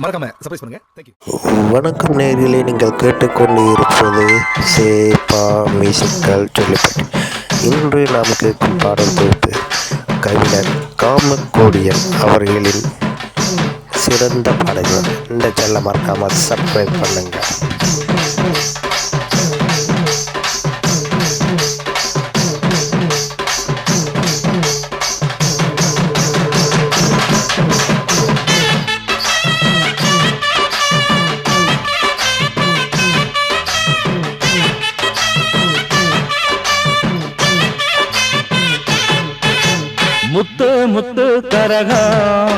மறக்காம சர்ப்ரைஸ் பண்ணுங்க. தேங்க்யூ. வணக்கம் நேயர்களே, நீங்கள் கேட்டுக்கொண்டு இருப்பது சேபா மியூசிக்கல் சொல்லிப்பட்டு. இன்று நாம் கேட்கும் பாடல் தொகுப்பு கவிஞர் காமக்கோடியன் அவர்களின் சிறந்த பாடல்கள். இந்த சேனலை மறக்காமல் சப்ஸ்கிரைப் பண்ணுங்கள். முத்து முத்து கரகம்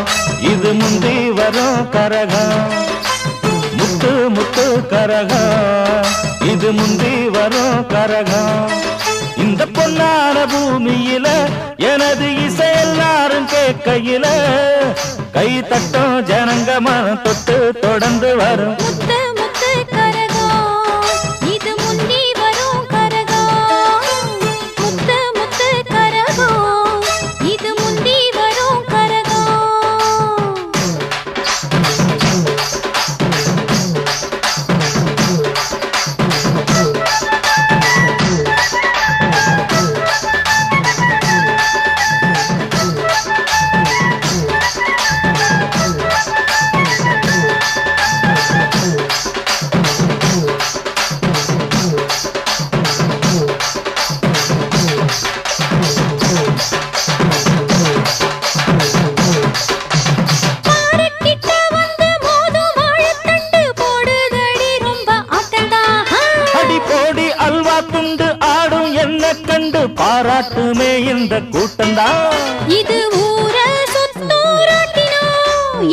இது முந்தி வரும் கரகம். முத்து முத்து கரகம் இது முந்தி வரும் கரகம். இந்த பொன்னான பூமியில எனது இசை எல்லாரும் கேட்கையில கை தட்டும் ஜனங்க மனம் தொட்டு தொடர்ந்து வரும். முத்து முத்து கரகம் இது முந்தி வரும் கரகம். முத்து முத்து கரகம் இது முந்தி வரும் கரகம். பாராட்டுமே இந்த கூட்டம்தான். இது ஊர சுத்தூராட்டினோ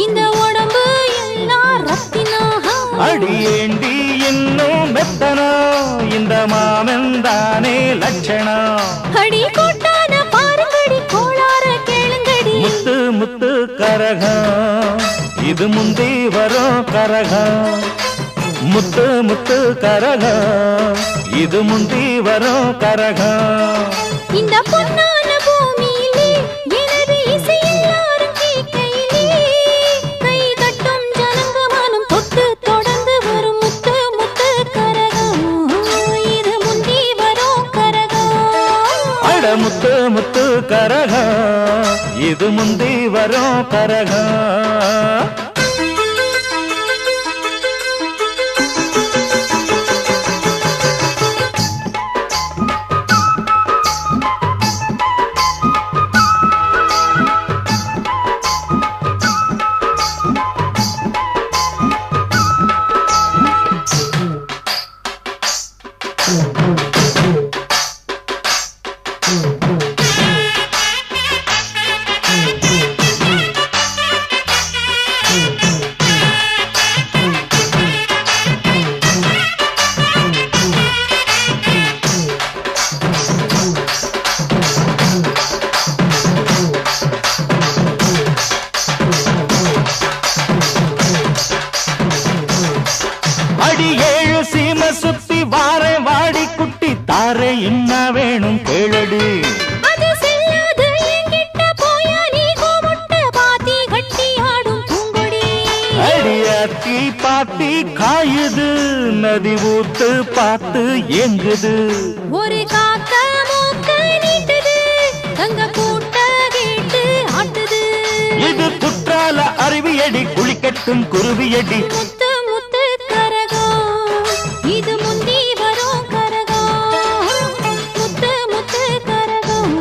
இந்த உடம்பு எல்லாம் ரத்தினோ. அடியேண்டி இன்னும் மெத்தனோ இந்த மாமந்தானே லட்சணம். அடி கூட்டான பாருங்கடி கோளார கேளுங்கடி. முத்து முத்து கரகம் இது முந்தி வரும் கரகம். முத்து முத்து கரகம் இது முந்தி வரும் கரகம். இந்த பொன்னான பூமியிலே எனது இசை எல்லாரும் கேட்கையிலே கை தட்டும் ஜனங்க மனம் தொட்டு தொடர்ந்து வரும். முத்து முத்து கரகம் இது முந்தி வரும் கரகம். அட முத்து முத்து கரகம் இது முந்தி வரும் கரகம். சுத்தி வாரே வாடி குட்டி தாரே என்ன வேணும் கேளடி. அது செல்லாது என்கிட்ட போயா நீ கோமுட்ட பாத்தி கட்டி ஆடும் பூங்கொடி. அடியாத்தி பாத்தி காயுது நதி ஊத்து பார்த்து எங்குது. ஒரு காக்க மூக்க நீட்டுது தங்க கூட்ட கேட்டு ஆட்டுது. இது குற்றால அருவியடி குளிக்கட்டும் குருவியடி. முத்து முத்து கரகம் இது முந்தி வரும் கரகம். முத்து முத்து கரகம்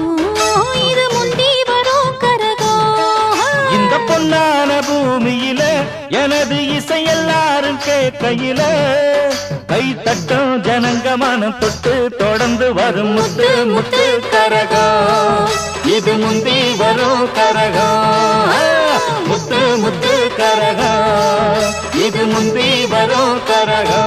இது முந்தி வரும் கரகம். இந்த பொன்னான பூமியில எனது இசை எல்லாரும் கேட்கையில கை தட்டும் ஜனங்க மனம் தொட்டு தொடர்ந்து வரும். முத்து முத்து கரகம் இது முந்தி வரும் கரகம். முத்து முத்து கரகம் இது முந்தி வரும் கரகம்.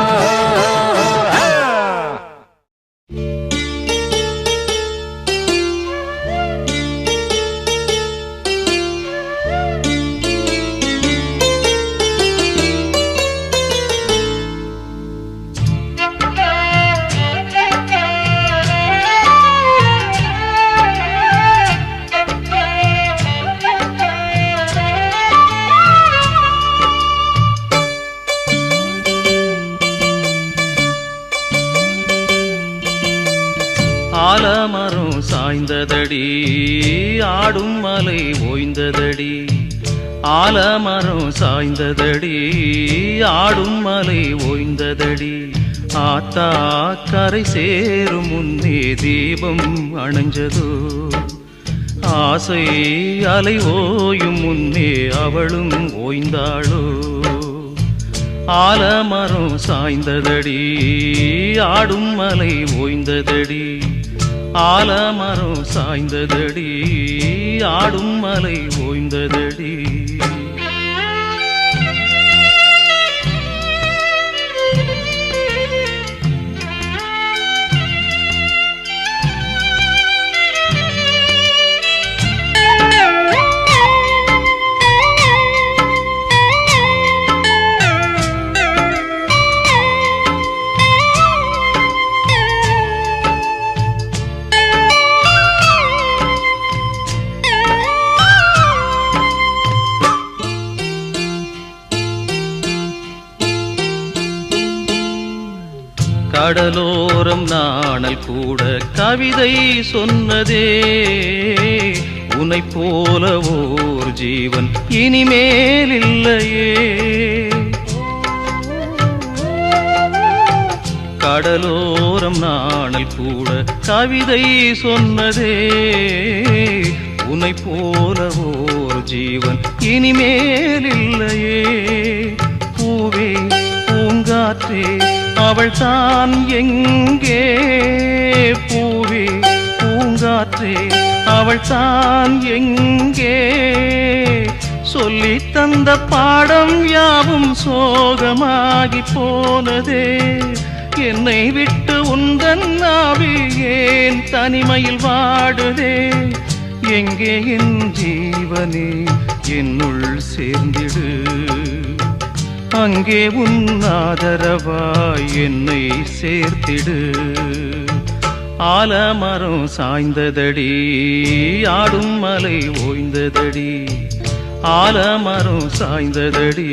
சாய்ந்ததடி ஆடும் மலை ஓய்ந்ததடி ஆலமரம் சாய்ந்ததடி ஆடும் மலை ஓய்ந்ததடி ஆத்தா கரை சேரும் முன்னே தீபம் அணைஞ்சதோ ஆசை அலை ஓயும் முன்னே அவளும் ஓய்ந்தாளோ ஆலமரம் சாய்ந்ததடி ஆடும் மலை ஓய்ந்ததடி ஆலமரம் சாய்ந்ததடி ஆடும் மலை ஓய்ந்ததடி கடலோரம் நாணல் கூட கவிதை சொன்னதே உன்னை போல ஓர் ஜீவன் இனிமேல் இல்லையே கடலோரம் நாணல் கூட கவிதை சொன்னதே உன்னை போல ஓர் ஜீவன் இனிமேல் இல்லையே பூவே பூங்காற்றே அவள் தான் எங்கே பூவே பூங்காற்றே அவள் தான் எங்கே சொல்லி தந்த பாடம் யாவும் சோகமாகி போனதே என்னை விட்டு உந்தன் ஆவி ஏன் தனிமையில் வாடுதே எங்கே என் ஜீவனே என்னுள் சேர்ந்திடு அங்கே உன் ஆதரவாய் என்னை சேர்த்திடு ஆலமரம் சாய்ந்ததடி ஆடும் மலை ஓய்ந்ததடி ஆலமரம் சாய்ந்ததடி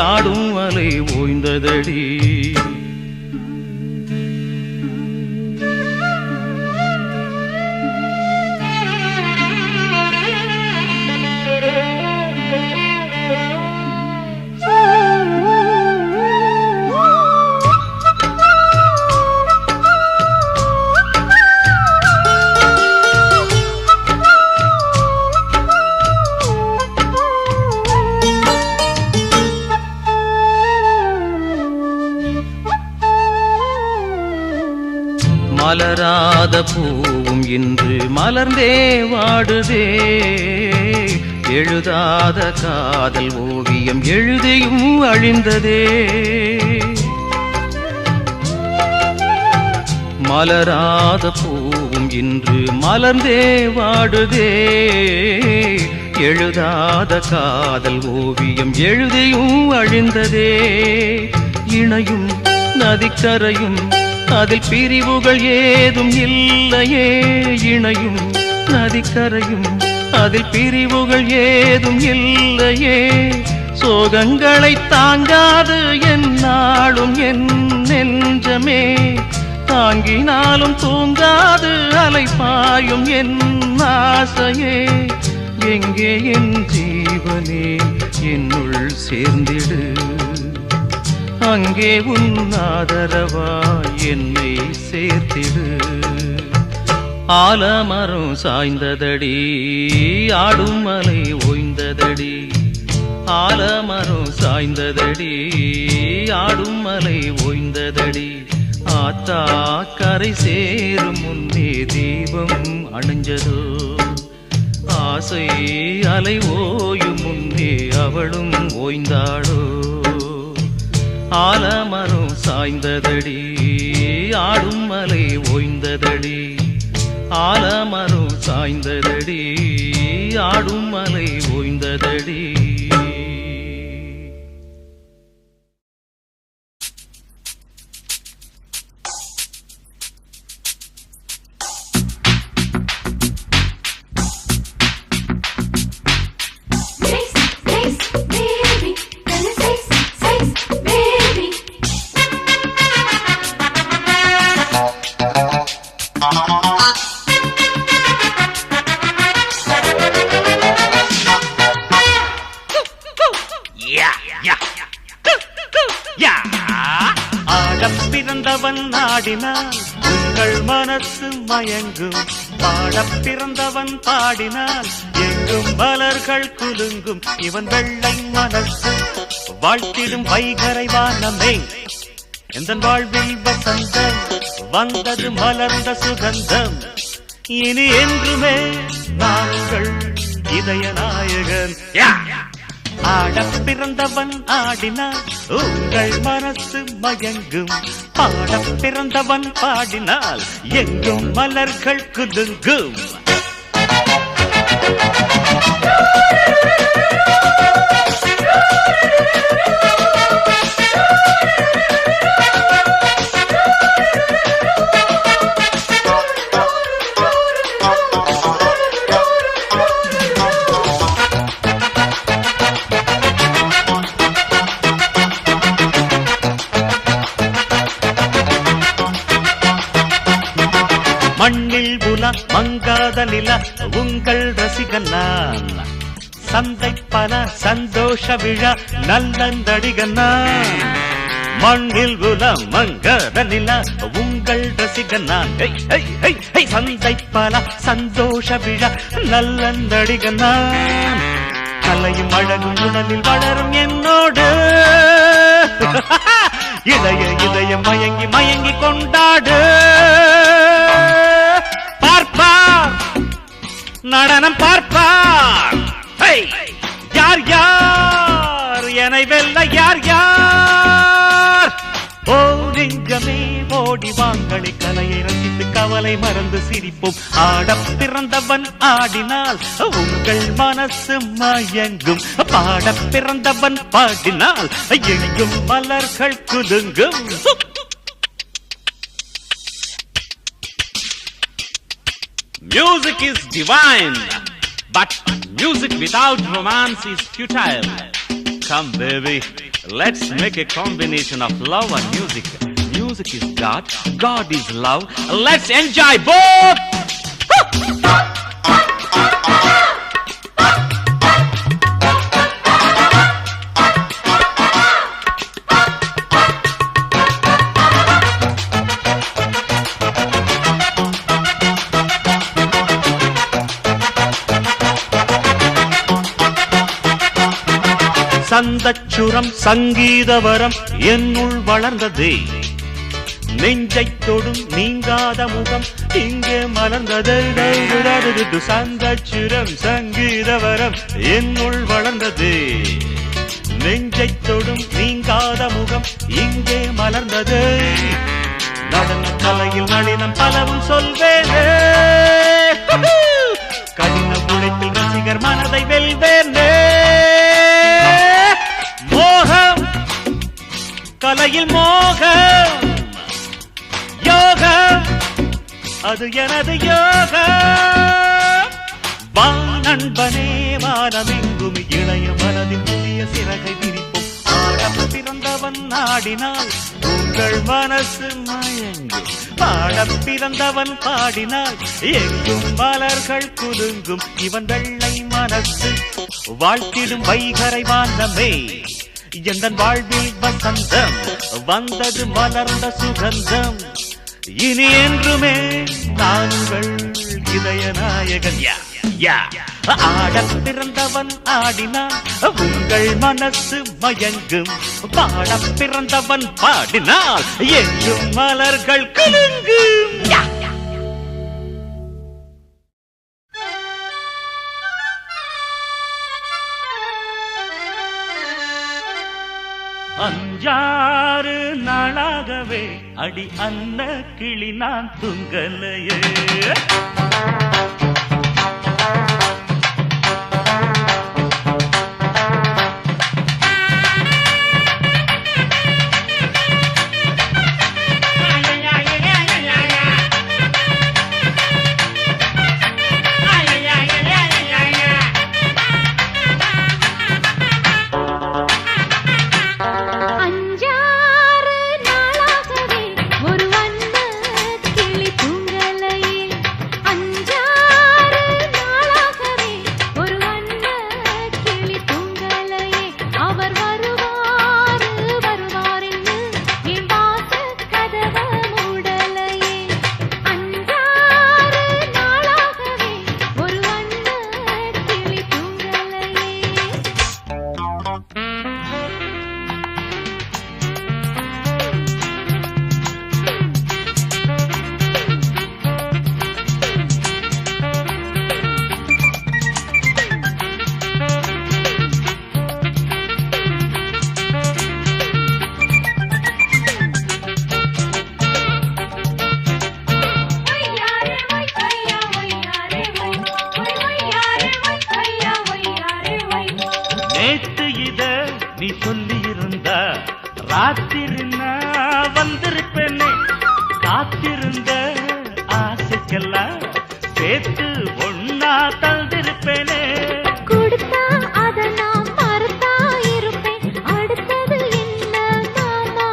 ஆடும் மலை ஓய்ந்ததடி மலராத பூவும் இன்று மலர்ந்தே வாடுதே எழுதாத காதல் ஓவியம் எழுதியும் அழிந்ததே மலராத பூவும் இன்று மலர்ந்தே வாடுதே எழுதாத காதல் ஓவியம் எழுதியும் அழிந்ததே இணையும் நதிக்கரையும் அதில் பிரிவுகள் ஏதும் இல்லையே இணையும் நதிக்கரையும் அதில் பிரிவுகள் ஏதும் இல்லையே சோகங்களை தாங்காது என்னாலும் என் நெஞ்சமே தாங்கினாலும் தூங்காது அலைபாயும் என் ஆசையே எங்கே என் ஜீவனே என்னுள் சேர்ந்திடு அங்கே உன் ஆதரவாய் என்னை சேர்த்திடு ஆலமரம் சாய்ந்ததடி ஆடும் மலை ஓய்ந்ததடி ஆலமரம் சாய்ந்ததடி ஆடும் மலை ஓய்ந்ததடி ஆத்தா கரை சேரும் முன்னே தீபம் அணைஞ்சதோ ஆசை அலை ஓயும் முன்னே அவளும் ஓய்ந்தாளோ ஆலமரம் சாய்ந்ததடி ஆடும் மலை ஓய்ந்ததடி ஆலமரம் சாய்ந்ததடி ஆடும் மலை ஓய்ந்ததடி ஆடினால் உங்கள் மனசு மயங்கும். பாடப் பிறந்தவன் பாடினால் எங்கும் மலர்கள் குலுங்கும். இவன் வெள்ளை மனசு வாழ்த்திடும் வைகரை வானமே. எந்தன் வாழ்வில் வசந்தம் வந்தது மலர்ந்த சுகந்தம். இனி என்றுமே நாங்கள் இதய நாயகன். ஆடப் பிறந்தவன் ஆடினார் உங்கள் மனசு மயங்கும். பாடப் பிறந்தவன் பாடினால் எங்கும் மலர்கள் குலுங்கும். மண்ணில் உலா மங்காத நிலா உங்கள் ரசிகன் நான். சந்தை பல சந்தோஷ விழா நல்லந்தடிகன் நான். மண்ணில் உலா மங்காத நிலா உங்கள் ரசிகன் நான். சந்தை பல சந்தோஷ விழா நல்லந்தடிகன் நான். கலையும் அழகும் உடலில் வளரும் என்னோடு இதய இதயம் மயங்கி மயங்கி கொண்டாடு. பார்ப்பார் நடனம் பார்ப்பார். யார் யார் என்னை வெல்ல யார் யார்? ஓ நெஞ்சமே ஓடி வாங்களி கலையை ரசித்து கவலை மறந்து சிரிப்போம். ஆடப் பிறந்தவன் ஆடினால் உங்கள் மனசு மயங்கும். பாடப் பிறந்தவன் பாடினால் எங்கும் மலர்கள் குலுங்கும். Music is divine, but music without romance is futile. Come baby, let's make a combination of love and music. Music is God, God is love. Let's enjoy both! சந்தச்சுரம் சங்கீதவரம் என்னுள் வளர்ந்ததே. நெஞ்சைத் தொடும் நீங்காத முகம் இங்கே மலர்ந்ததே. சந்தச்சுரம் சங்கீதவரம் என்னுள் வளர்ந்ததே. நெஞ்சைத் தொடும் நீங்காத முகம் இங்கே மலர்ந்ததே. நடன கலையில் நளினம் பலவும் சொல்வேனே. கடின உழைப்பில் ரசிகர் மனதை வெல்வேனே. மோகம் கலையில் மோகம் யோகம் அது எனது யோகம். வா நண்பனே வானமெங்கும் இளைய மனதில் புதிய சிறகை விரிப்போம். ஆடப் பிறந்தவன் ஆடினால் உங்கள் மனசு மயங்கும். பாடப் பிறந்தவன் பாடினால் எங்கும் மலர்கள் குலுங்கும். இவன் வெள்ளை மனசு வாழ்த்திடும் வைகரை வானமே. எந்தன் வாழ்வில் வசந்தம் வந்தது மலர்ந்த சுகந்தம். இனி என்றுமே நாங்கள் இதய நாயகன். ஆடப் பிறந்தவன் ஆடினான் உங்கள் மனசு மயங்கும். பாடப் பிறந்தவன் பாடினால் எங்கும் மலர்கள் குலுங்கும். அஞ்சாறு நாளாகவே அடி அன்ன கிளி நான் துங்கலையே. அஞ்சாறு நாளாகவே ஒரு வண்ண கிளி தூங்கலையே. அஞ்சாறு காத்திருந்தா வந்திருப்பேனே காத்திருந்த ஆசைக்கெல்லாம் சேர்த்து ஒன்னா தந்திருப்பேனே கொடுத்தா அத நான் மறந்தா இருப்பேன் அடுத்தது என்ன மாமா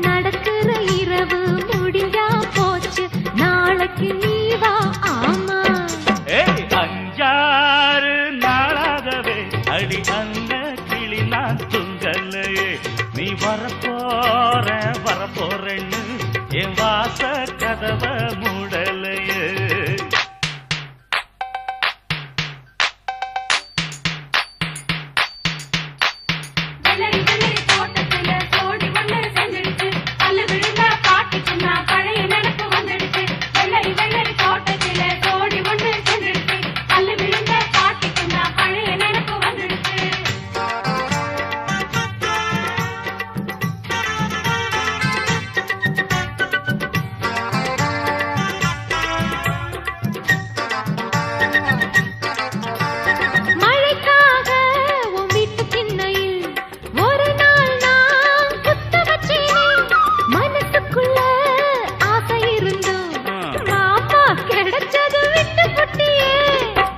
நடக்கிற இரவு முடிஞ்சா போச்சு நாளைக்கு நீ வா ஆமா அஞ்சாறு நாளாகவே அடி அந்த கிளி நான் துங்கலையே நீ வரப்போறேன்னு என் வாச கதவை மூடலையே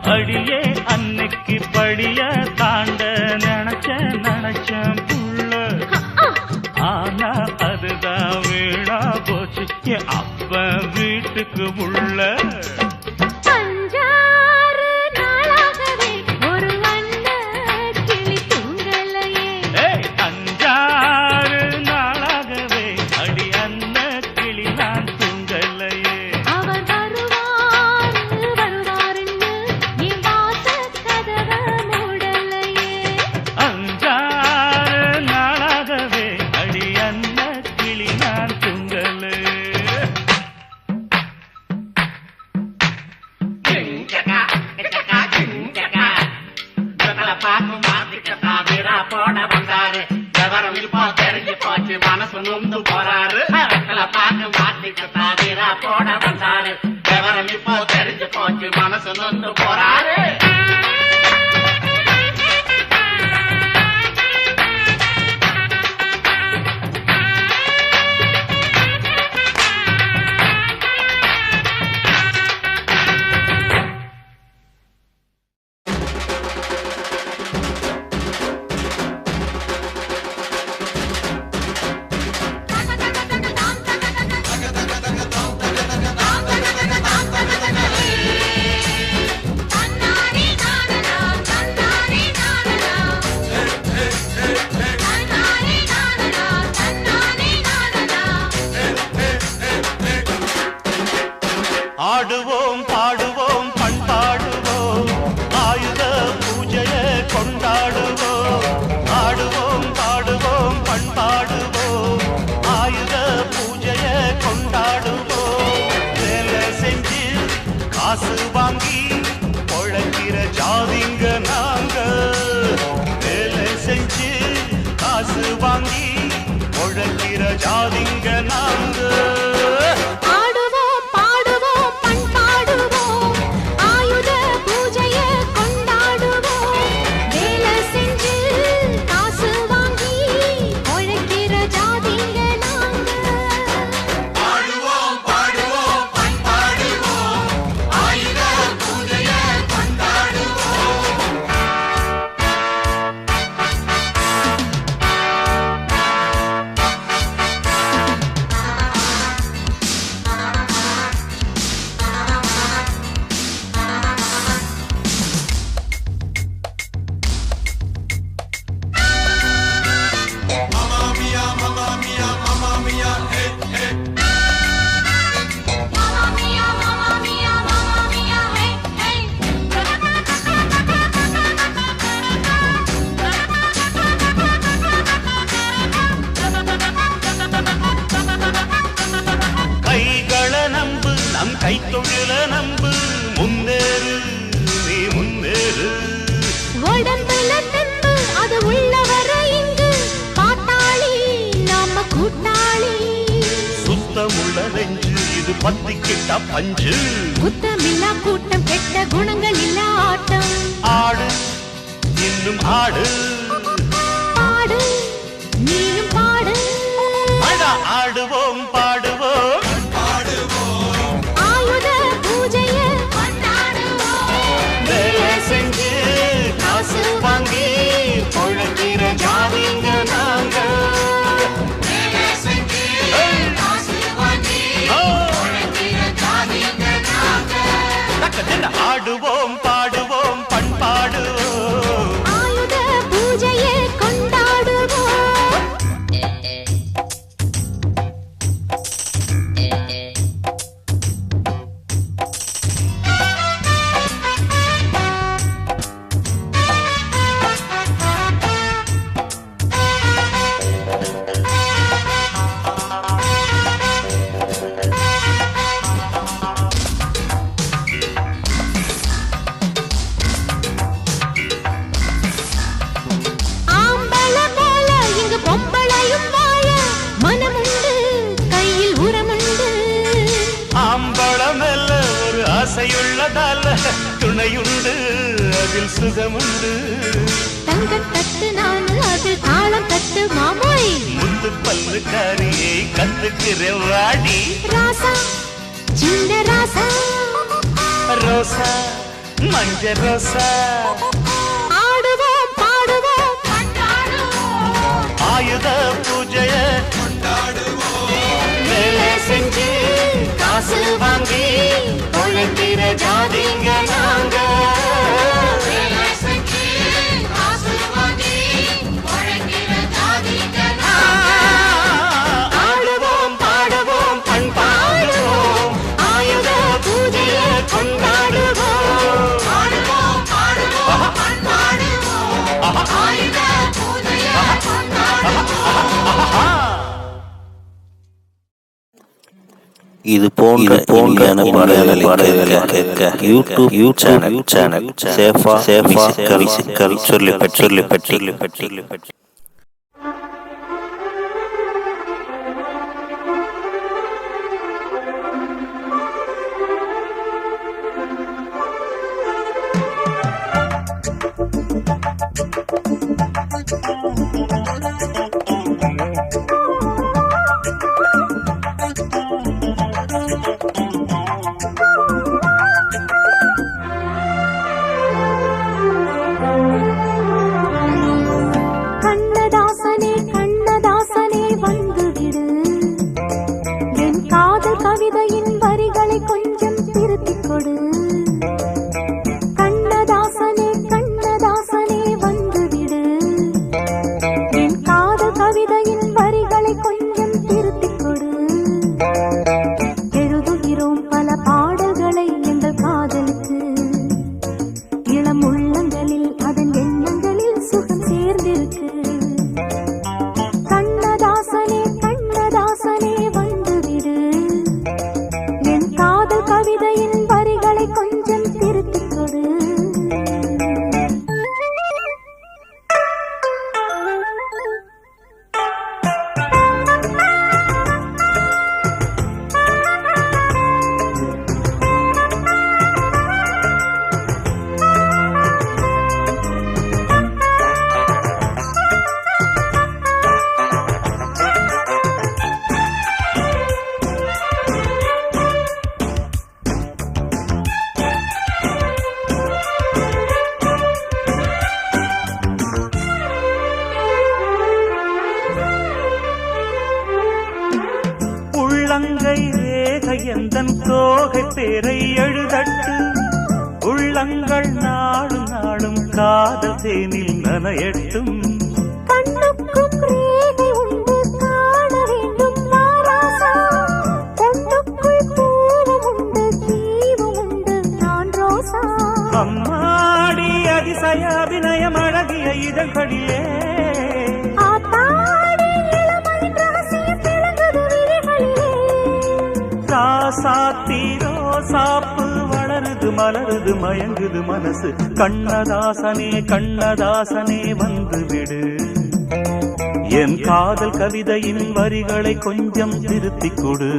அடியே அன்னைக்கு படிய தாண்ட நினைச்சேன் புள்ள ஆனா அதுதான் வீணா போச்சு என் அப்ப வீட்டுக்கு உள்ள மனசு நொந்து போறாரு பார்க்க மாட்டிக்கிட்டா வீரா போட வந்தாரு விவரம் இப்போ தெரிஞ்சு போச்சு மனசு நொந்து போறாரு ஆடுவோம் பாடுவோம் பண்பாடுவோம் ஆயுத பூஜையை கொண்டாடுவோம் ஆடுவோம் பாடுவோம் பண்பாடுவோம் ஆயுத பூஜையை கொண்டாடுவோம் வேலை செஞ்சு காசு வாங்கி பொழைக்கிற ஜாதிங்க நாங்க வேலை செஞ்சு காசு வாங்கி பொழைக்கிற ஜாதிங்க நாங்க கைத்தொழில நம்பு முன்னேறு நீ முன்னேறு உடம்புல தெம்பு அது உள்ளவர இங்கு பாட்டாளி நாம கூட்டாளி சுத்தமுள்ள நெஞ்சு இது பத்திக்கிட்ட பஞ்சு குத்தமில்லா கூட்டம் கெட்ட குணங்கள் இல்ல ஆட்டம் ஆடு இன்னும் ஆடு பாடு நீயும் பாடு ஆடுவோம் பாடுவோம் பண்பாடுவோம் ஆயுத பூஜையை கொண்டாடுவோம். ஆம்பளை போல இங்கு பொம்பளையும் வாழ மனமுண்டு, கையில் உரமுண்டு. ஆம்பளமல்ல ஒரு ஆசையுள்ளதால துணையுண்டு அதில் சுகமுண்டு தங்கத்தட்டு நான் அது தாளம் தட்டு மாமோய். முத்து பல்லுக்காரியை கத்துக்கிறேன் வாடி ராசா சின்ன ராசா ரோசா மஞ்ச ரோசா ஆடுவோம் பாடுவோம் கொண்டாடுவோம். ஆயுத பூஜைய வேலை செஞ்சு காசு வாங்கி பொழுத்திர ஜாதிங்க நாங்க ஆடுவோம் பாடுவோம் பண்பாடுவோம் ஆயுத பூஜைய கொண்டாடுவோம் ஆடுவோம் பாடுவோம் பண்பாடுவோம் ஆயுத பூஜைய கொண்டாடுவோம். இது போன்ற பாடல்களை கேட்க யூடியூப் சேனல் சேஃபா மியூசிக்கல் சொல்லிப்பட்டி. கண்ணதாசனே கண்ணதாசனே வந்துவிடு, என் காதல் கவிதையின் வரிகளை கொஞ்சம் திருத்திக் கொடு. கண்ணதாசனே கண்ணதாசனே வந்துவிடு, என் காதல் கவிதையின் வரிகளை கொஞ்சம் திருத்திக் கொடு. எழுதுகிறோம் பல பாடல்களை எங்கள் காதலுக்கு, இளம் உள்ளங்களில் அதன் எண்ணங்களில் சுகம் சேர்ந்திருக்கு. கண்ணதாசனே கண்ணதாசனே வந்துவிடு, என் காதல் கவிதையின் வரிகளை கொஞ்சம் திருத்திக் கொடு. உள்ளங்கை ரேகை எந்தன் தோகை பேரை எழுதட்டு உள்ளங்கள் நாளும் நாளும் காதல் தேனில் நனையட்டும். கண்ணுக்கும் ரேகை உண்டு காண வேண்டும் மாராசா, கண்ணுக்குள் பூவும் உண்டு தீவும் உண்டு நான் ரோசா. அம்மாடி அதிசய அபிநயம் அழகிய இதழ்களிலே ஆத்தாடி இளமையின் ரகசியம் திறந்தது விழிகளிலே. ராசாத்தி ரோசாப்பு வளருது மலருது மயங்குது மனசு. கண்ணதாசனே கண்ணதாசனே வந்துவிடு, என் காதல் கவிதையின் வரிகளை கொஞ்சம் திருத்திக் கொடு.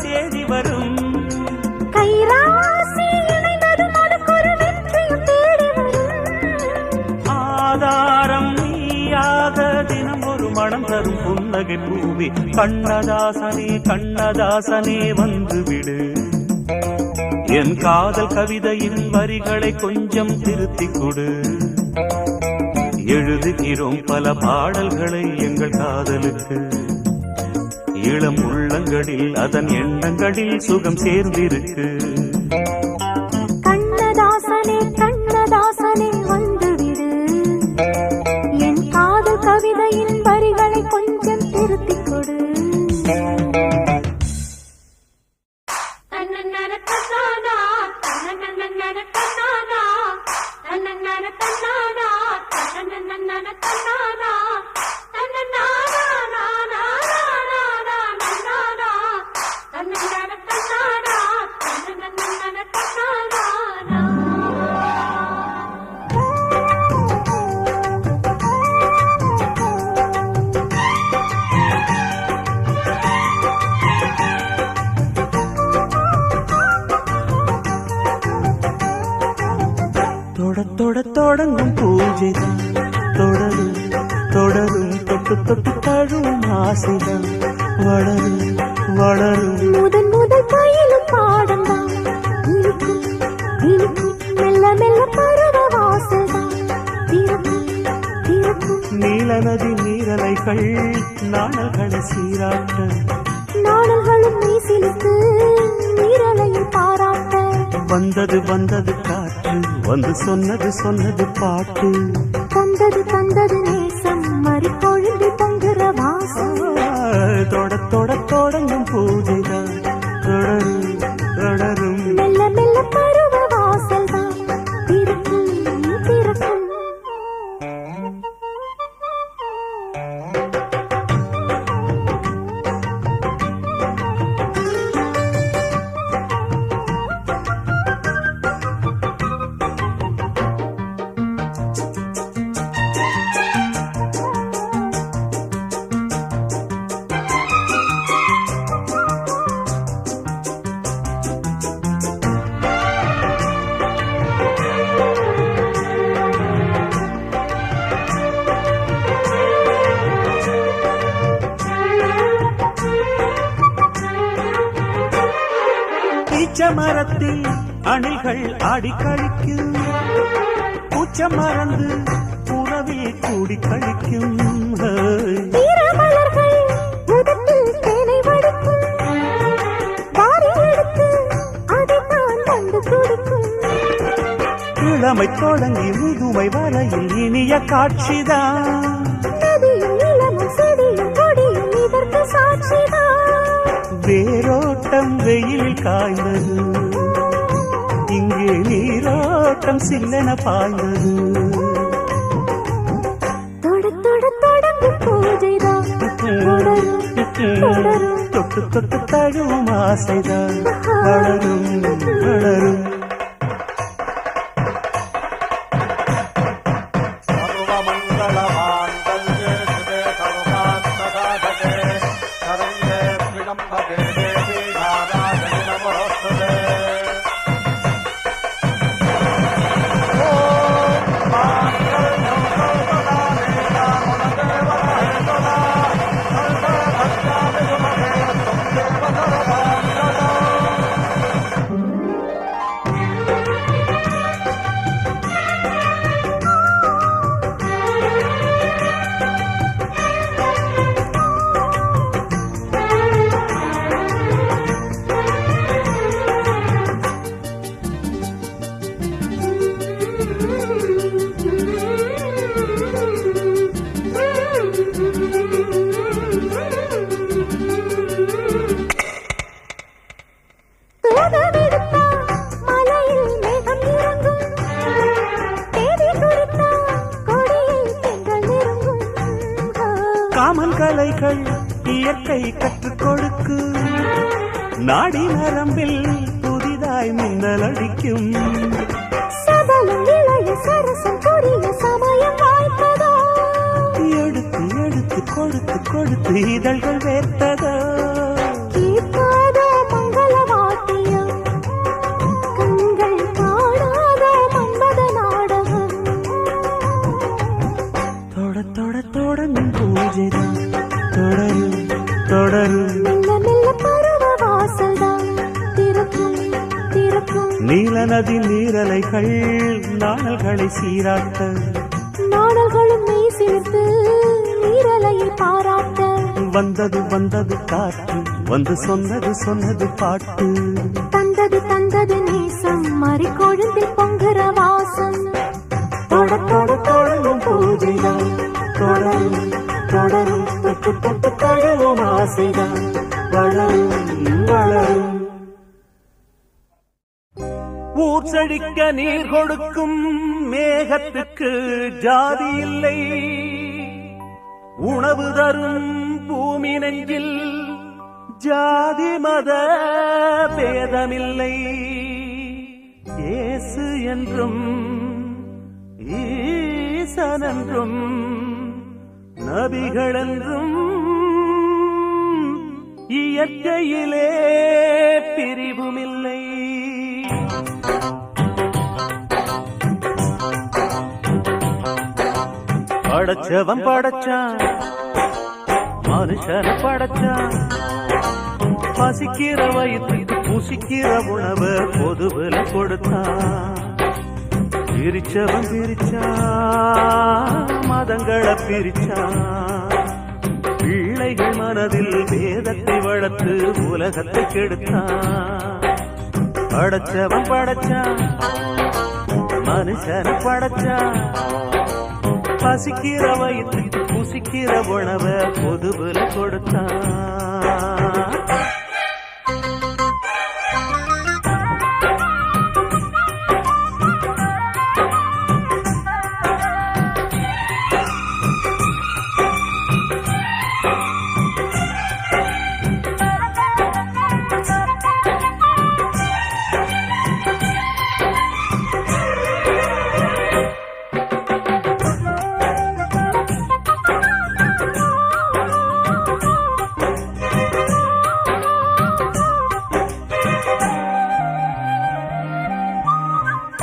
சேதி வரும். கைராசி இணைந்ததும் அதுக்கொரு வெற்றியும் தேடி வரும். ஆதாரம் நீயாக தினம் ஒரு மனம் தரும் புன்னகை பூவி. கண்ணதாசனே கண்ணதாசனே வந்துவிடு. என் காதல் கவிதையின் வரிகளை கொஞ்சம் திருத்திக் கொடு. எழுதுகிறோம் பல பாடல்களை எங்கள் காதலுக்கு. இளம் உள்ளங்களில் அதன் எண்ணங்களில் சுகம் சேர்ந்திருக்கு. கண்ணதாசனே கண்ணதாசனே வந்துவிடு. என் காதல் கவிதையின் வரிகளை கொஞ்சம் திருத்திக் கொடு. தொடங்கும் பூஜைதான் தொடரும் தொடரும் தொட்டு தொட்டு தழுவும் ஆசைதான் வளரும் வளரும். முதன் முதல் பயிலும் பாடம் தான் இனிக்கும் இனிக்கும். மெல்ல மெல்ல பருவ வாசல்தான் திறக்கும் திறக்கும். நீல நதி நீரலைகள் நாணல்களை சீராட்ட. நாணல்களும் மீசிலுக்கு நீரலையில் பாராட்ட. வந்தது வந்தது காற்று வந்து சொன்னது சொன்னது பாட்டு. தந்தது தந்தது நேசம் மறிப்பொழுது பொங்குற வாசம். தொடங்கும் பூஜைதான் தொடரும் தொடரும். மெல்ல மெல்ல பருவ வாசல்தான் திறக்கும் திறக்கும். மரத்தில் அணில்கள் ஆடி கழிக்கும். பூச்சம் மறந்து உறவில் கூடி கழிக்கும். மலர்கள் உதட்டில் தேனை வடிக்கும். வாரி எடுத்து அதை நான் வந்து குடிக்கும். இளமை தொடங்கி முதுமை வரையில் இனிய காட்சிதான். நதியும் இளமும் செடியும் கொடியும் இதற்கு சாட்சிதான். வேரோட்டம் வெயிலில் காய்ந்தது. இங்கே நீரோட்டம் சில்லென பாய்ந்தது. தொடங்கும் பூஜைதான் தொடரும் தொடரும். தொட்டு தொட்டு தழுவும் ஆசைதான் வளரும் வளரும். காமன் கலைகள் இயற்கை கற்றுக் கொடுக்கு. நாடி நரம்பில் புதிதாய் மின்னல் அடிக்கும். சபலம் இளைய சரசம் புரிய சமயம் வாய்ப்பதோ. எடுத்து எடுத்து கொடுத்து கொடுத்து இதழ்கள் வேர்த்ததோ. கேட்காத நாணல்கள் நாணல்களை சீராட்ட நாணல்களும் மெய் சேர்த்து நீரலையில் பாராட்ட வந்தது வந்தது காற்று வந்து சொன்னது சொன்னது பாட்டு தந்தது தந்தது நேசம் மறி கொழுந்தில் பொங்குற வாசம் தொட தொட தொடரும் பூஜைதான் தொடரும் தொடரும் தொட்டு தொட்டு தழுவும் ஆசைதான் வளரும் வளரும். ஊர் செழிக்க நீர் கொடுக்கும் மேகத்துக்கு ஜாதி இல்லை, உணவு தரும் பூமி நெஞ்சில் ஜாதி மத பேதமில்லை. இயேசு என்றும் ஈசன் என்றும் நபிகள் என்றும் இயற்கையிலே பிரிவுமில்லை. படைச்சவன் படைச்சான் மனுஷன படைச்சான், பசிக்கிற வயிற்றுக்கு புசிக்கிற உணவு பொதுவில் கொடுத்தான். பிரிச்சவன் பிரிச்சான் மதங்களை பிரிச்சான், பிள்ளைகள் மனதில் வேதத்தை வளர்த்து உலகத்தை கெடுத்தான். படைச்சவன் படைச்சான் மனுஷன படைச்சான், பசிக்கிற வயிற்றுக்கு புசிக்கிற உணவை பொதுவில் கொடுத்தான்.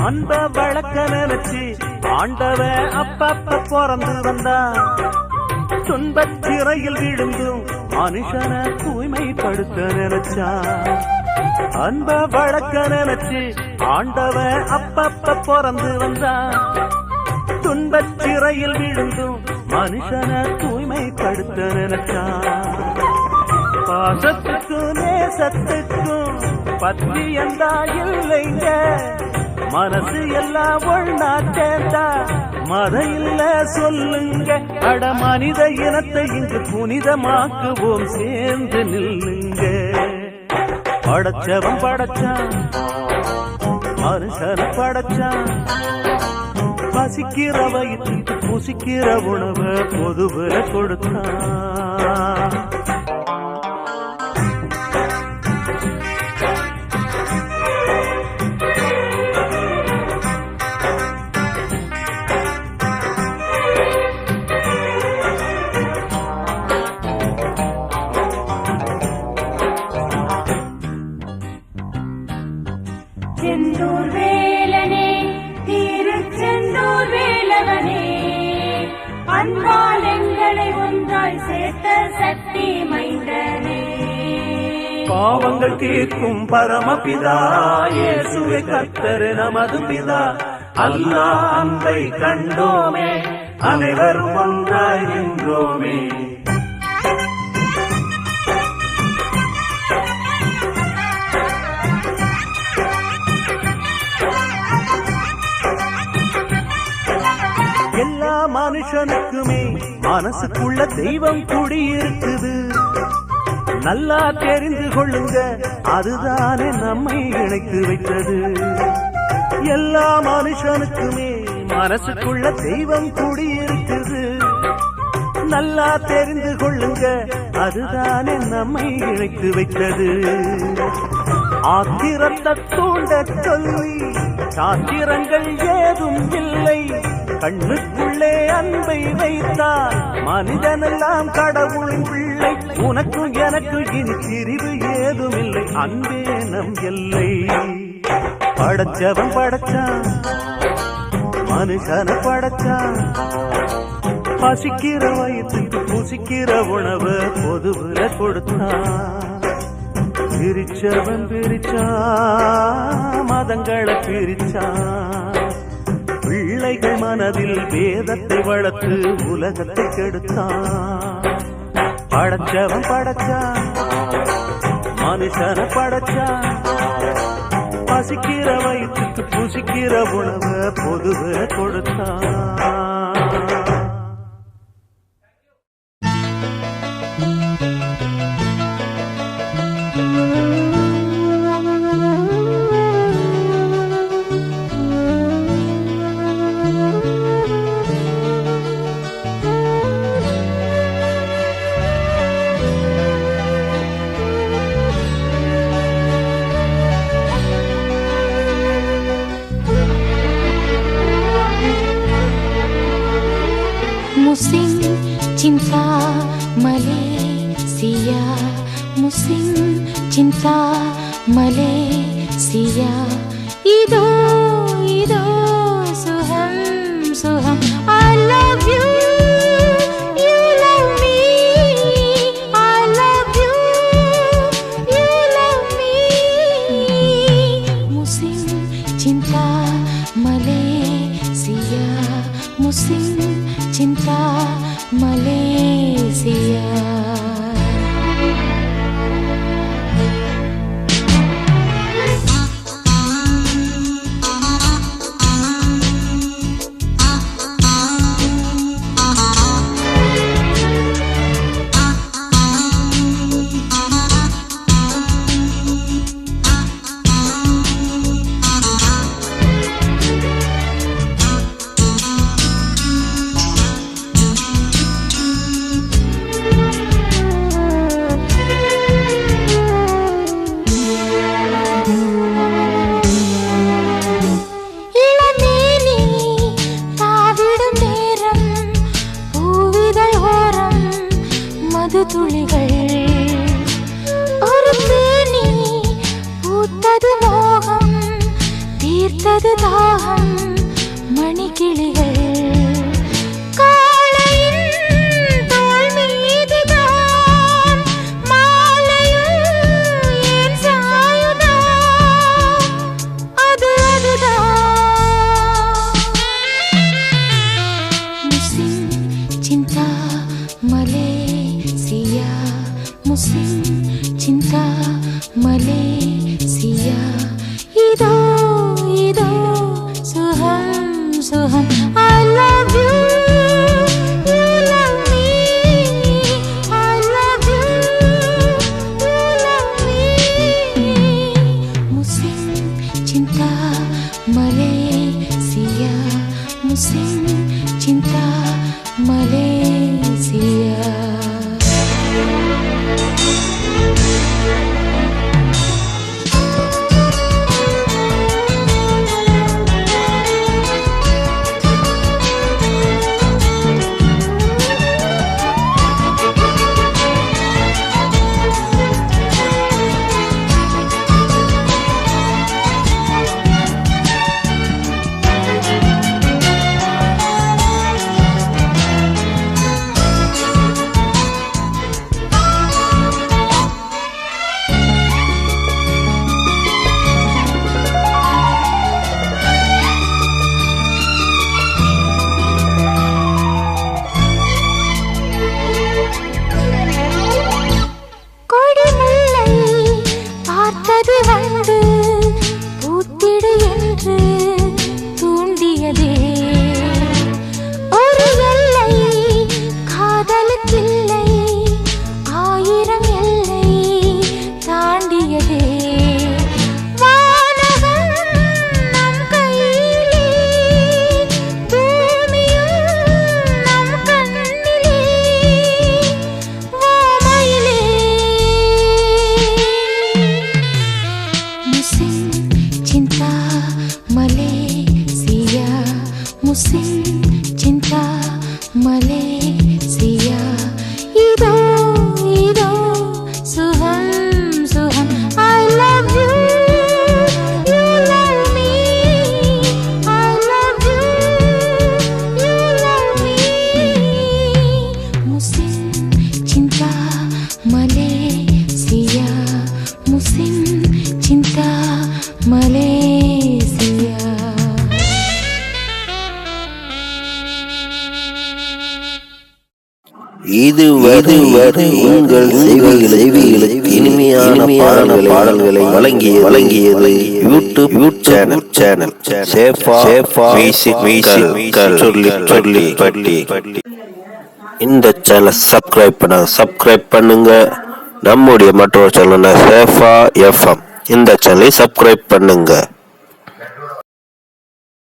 அன்ப வழக்க நினைச்சு ஆண்டவ அப்பப்ப பிறந்து வந்தான், துன்பச் சிறையில் விழுந்தும் மனுஷன தூய்மைப்படுத்த நினைச்சான். அன்ப வழக்க நினைச்சு ஆண்டவ அப்பப்ப பிறந்து வந்தான், துன்பச் சிறையில் விழுந்தும் மனுஷன தூய்மைப்படுத்த நினைச்சான். பாசத்துக்கும் நேசத்துக்கும் பத்தியந்தா இல்லைங்க, மனசு எல்லாம் ஒண்ணா சேர்ந்தா மத இல்ல சொல்லுங்க. அட மனித இனத்தை இங்கு புனிதமாக்குவோம் சேர்ந்து நில்லுங்க. படைச்சவன் படைச்சான் மனுஷன படைச்சான், பசிக்கிற வயிற்றுக்கு புசிக்கிற உணவை பொதுவில் கொடுத்தான். செந்தூர் வேலனே திருச்செந்தூர் வேலவனே, அன்பால் எங்களை ஒன்றாய் சேர்த்த சக்தி மைந்தனே. பாவங்கள் தீர்க்கும் பரமபிதா இயேசுவே கர்த்தர் நமது பிதா. அல்லாஹ் அன்பை கண்டோமே அனைவரும் ஒன்றாய் நின்றோமே. எல்லா மனுஷனுக்குமே மனசுக்குள்ள தெய்வம் குடியிருக்குது, நல்லா தெரிந்து கொள்ளுங்க அதுதானே நம்மை இணைத்து வைத்தது. எல்லா மனுஷனுக்குமே மனசுக்குள்ள தெய்வம் குடியிருக்குது, நல்லா தெரிந்து கொள்ளுங்க அதுதானே நம்மை இணைத்து வைத்தது. ஆத்திரத்தை தூண்ட சொல்லி சாத்திரங்கள் ஏதும் இல்லை, கண்ணுக்குள்ளே அன்பை வைத்தார் மனிதனெல்லாம் கடவுளின் பிள்ளை. உனக்கும் எனக்கும் இனி பிரிவு ஏதும் இல்லை, அன்பே நம் எல்லை. படைச்சவன் படைச்சான் மனுஷன படைச்சான், பசிக்கிற வயிற்றுக்கு புசிக்கிற உணவு பொதுவில் கொடுத்தான். பிரிச்சவன் பிரிச்சான் மதங்களை பிரிச்சான் பிள்ளைகள் மனதில் வேதத்தை வளர்த்து உலகத்தை கெடுத்தான் படைச்சவன் படைச்சான் மனுஷனை படைச்சான் பசிக்கிற வயிற்றுக்கு புசிக்கிற உணவை பொதுவை கொடுத்தான் Musim cinta Malaysia, musim cinta Malaysia. Ido, ido, suham, suham. I love you, you love me. I love you, you love me. Musim cinta Malaysia, musim cinta Malaysia. துளிகள் ஒரு தேனி பூத்தது மோகம் தீர்த்தது தாகம் மணிக்கிளிகள் காளையின் தோள் மீதுதான் மாலையும் ஏன் சாயுதா அதுதான் முஸ்லிம் சிந்தா Malaysia, musim cinta Malaysia. Ido, ido, suham, suham. I love you, you love me. I love you, you love me. Musim cinta Malaysia, musim cinta Malaysia. வந்து பூத்திடு என்று தூண்டியதே ஒரு எல்லை காதலுக்கில்லை ஆயிரம் எல்லை தாண்டியதே வானகம் நம் கையிலே பூமியும் நம் கண்ணிலே வாமையிலே Musim cinta Malaysia Ido, Ido, Suham, Suham I love you, you love me I love you, you love me Musim cinta Malaysia Musim இதுவரை உங்கள் செவிகளுக்கு இனிமையான பாடல்களை வழங்கியது யூடியூப் சேனல் சேஃபா மியூசிக் சொல்லி பட்டி. இந்த சேனலை சப்ஸ்கிரைப் பண்ணுங்க. நம்முடைய மற்றொரு சேனல் சேஃபா எஃப்எம். இந்த சேனலை சப்ஸ்கிரைப் பண்ணுங்க.